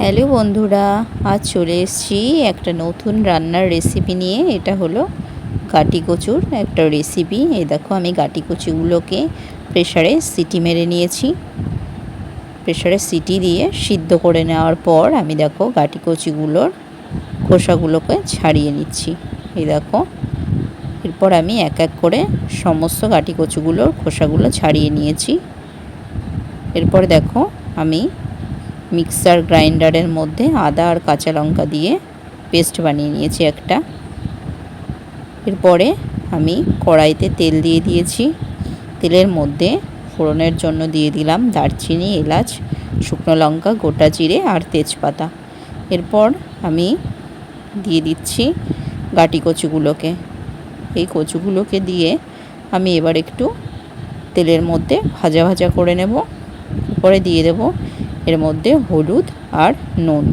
Hello বন্ধুরা, আজ চলে এসেছি একটা নতুন রান্নার রেসিপি নিয়ে। এটা হলো গাটি কচুর একটা রেসিপি। এই দেখো, আমি গাটি কচুগুলোকে প্রেসারে সিটি মেরে নিয়েছি। প্রেসারে সিটি দিয়ে সিদ্ধ করে নেওয়ার পর আমি দেখো গাটি কচুগুলোর খোসাগুলোকে ছাড়িয়ে নিচ্ছি। এই দেখো, এরপর আমি এক এক করে সমস্ত গাটি কচুগুলোর খোসাগুলো ছাড়িয়ে নিয়েছি। এরপর দেখো, আমি মিক্সার গ্রাইন্ডারের মধ্যে আদা আর কাঁচা লঙ্কা দিয়ে পেস্ট বানিয়ে নিয়েছি একটা। এরপরে আমি কড়াইতে তেল দিয়ে দিয়েছি। তেলের মধ্যে ফোড়নের জন্য দিয়ে দিলাম দারচিনি, এলাচ, শুকনো লঙ্কা, গোটা জিরে আর তেজপাতা। এরপর আমি দিয়ে দিচ্ছি গাটি কচুগুলোকে। এই কচুগুলোকে দিয়ে আমি এবার একটু তেলের মধ্যে ভাজা ভাজা করে নেব। এরপরে দিয়ে দেব এর মধ্যে হলুদ আর নুন।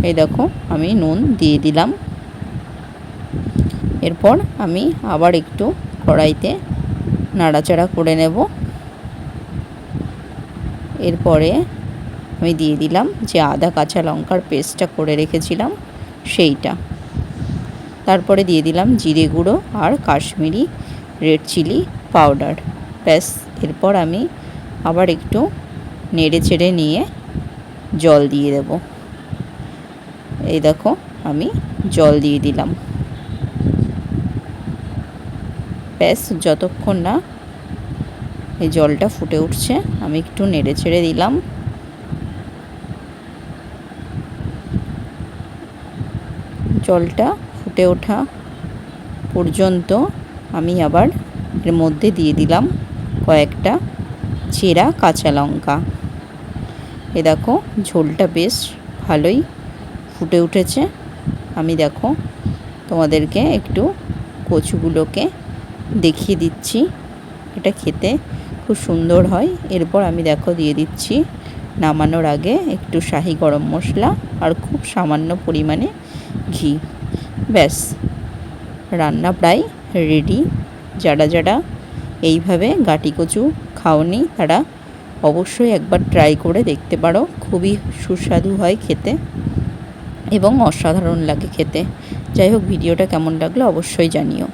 এই দেখো, আমি নুন দিয়ে দিলাম। এরপর আমি আবার একটু কড়াইতে নাড়াচাড়া করে নেব। এরপরে আমি দিয়ে দিলাম যে আদা কাঁচা লঙ্কার পেস্টটা করে রেখেছিলাম সেইটা। তারপরে দিয়ে দিলাম জিরে গুঁড়ো আর কাশ্মীরি রেড চিলি পাউডার। ব্যাস, এরপর আমি আবার একটু নেড়ে চেড়ে নিয়ে জল দিয়ে দেব। এই দেখো, আমি জল দিয়ে দিলাম। ব্যাস, যতক্ষণ না এই জলটা ফুটে উঠছে আমি একটু নেড়ে চেড়ে দিলাম। জলটা ফুটে ওঠা পর্যন্ত আমি আবার এর মধ্যে দিয়ে দিলাম কয়েকটা চেরা কাঁচা লঙ্কা। এ দেখো, ঝোলটা বেশ ভালোই ফুটে উঠেছে। আমি দেখো তোমাদেরকে একটু কচুগুলোকে দেখিয়ে দিচ্ছি। এটা খেতে খুব সুন্দর হয়। এরপর আমি দেখো দিয়ে দিচ্ছি নামানোর আগে একটু শাহি গরম মশলা আর খুব সামান্য পরিমাণে ঘি। ব্যাস, রান্না প্রায় রেডি। যারা যারা এইভাবে গাটি কচু খাওনি তারা অবশ্যই একবার ট্রাই করে দেখতে পারো। খুবই সুস্বাদু হয় খেতে এবং অসাধারণ লাগে খেতে। যাই হোক, ভিডিওটা কেমন লাগলো অবশ্যই জানিও।